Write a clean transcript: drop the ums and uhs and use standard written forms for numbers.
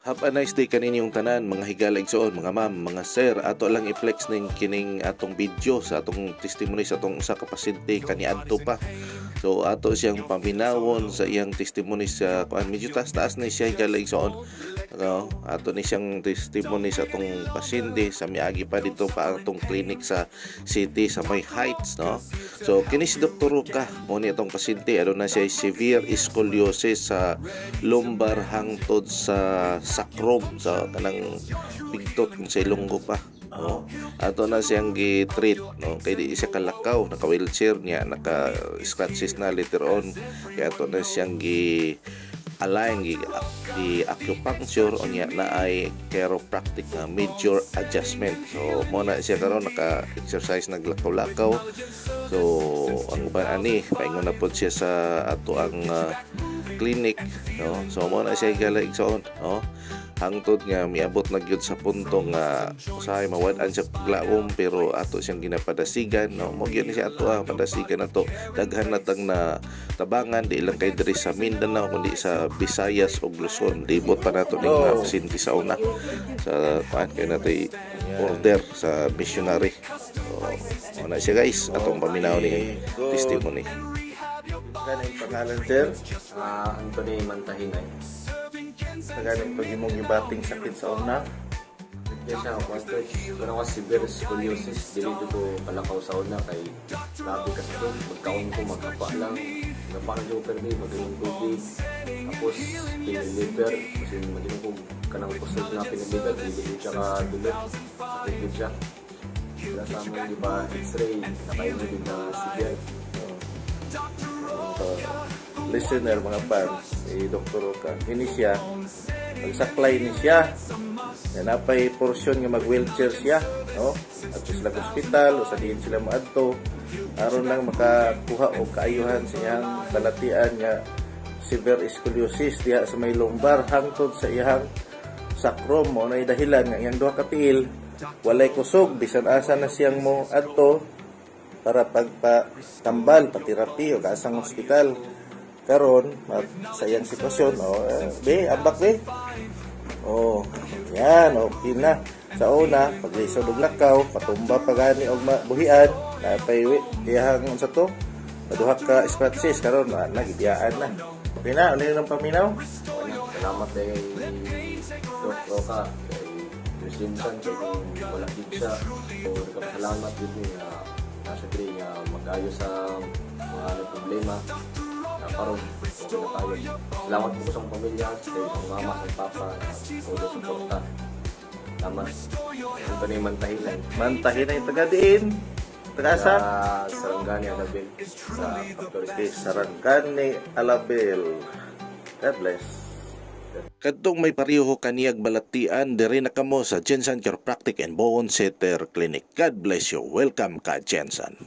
Have a nice day kaninyong tanan, mga higalag soon, mga ma'am, mga sir. Ato lang i-flex ning kining atong video sa atong testimony sa atong usa ka pasyente kaniadto pa. So ato siyang paminawon sa iyang testimony sa kuan, medyo taas na siya higalag soon. Ato ni siyang testimony sa atong pasyente sa miagi pa dito pa atong clinic sa city sa May Heights, no. So kini si Dr. Ruka mo ni atong pasyente, ano na siya, severe scoliosis sa lumbar hangtod sa sacrum, sa kanang pigtot kung sa ilonggo pa, no. Ato na siyang gi-treat, no, kay di siya kalakaw, naka wheelchair niya, naka scratches na later on, kaya ato na siyang align gi acupuncture o niya na ay chiropractic na major adjustment. So mo na siya karon naka exercise naglakaw-lakaw. So ang uban ani paingon na pod siya sa ato ang clinic, no. So mo na siya galag soon, no, hangtod nga miabot na gyud sa punto nga usahay mawad-an siya paglaom, pero ato siyang ginapadasigan, no. Mo gyud ni siya ato padasigan nato, daghan natang na tabangan di lang kay diri sa Mindanao kundi sa Visayas ug Luzon. Libot pa nato ning pasyente sa una sa kuan kay natay order sa missionary. So na siya guys, atong paminaw ni testimony. Ganang pangalan sir? Anthony Mantahinay. Ganang pag imong gibating sakit sa una? Yes, ako severe scoliosis. Dili ko palakaw sa una kay grabe kasi ito. Magkaon ko, magkapa lang. Naparang joker din, magaling tubig. Tapos, piniliver. Kasi maginom ko kanang kusog na piniliver. Hindi siya ka-dulot. Sakit siya. Kaya sa mga diba, x-ray, nakainin din na severe. Listener, mga fans, si Dr. Ruka, ini siya, magsaklay ni siya, napay porsyon nga mag-wheelchair siya, no? At sila sa hospital, o sa diin sila maadto, aron lang makakuha o kaayuhan sa iyang balatian nga severe scoliosis diha sa may lumbar hangtod sa iyang sacrum. Mo na dahilan nga iyang duha ka tiil walay kusog, bisan asa na siyang mo adto para pagpatambal, paterapi o kaasang hospital. Karon sa iyang sitwasyon, be, ambak be. Yan, okay na. Sa una, paglisod og lakaw, patumba pa gani og buhian, napay iyang sa to, paduha ka scratches, karon nagibiyaan na. Okay na, ulit ng paminaw. Salamat kay Dr. Roca, kay Christian, kay wala din siya. So, salamat din niya. Nasa kaya nga mag-ayos sa mga problema na karon. So, salamat po sa pamilya, sa mama, sa papa, sa suporta. Salamat. Ito na yung Mantahinay. Mantahinay, taga diin? Taga asa? Sarangani, Alabel. Sa Factory. Sarangani, Alabel. God bless. Kadtong may pareho kaniyag balatian diri na kamo sa Jensen Chiropractic and Bone Setter Clinic. God bless you. Welcome ka Jensen.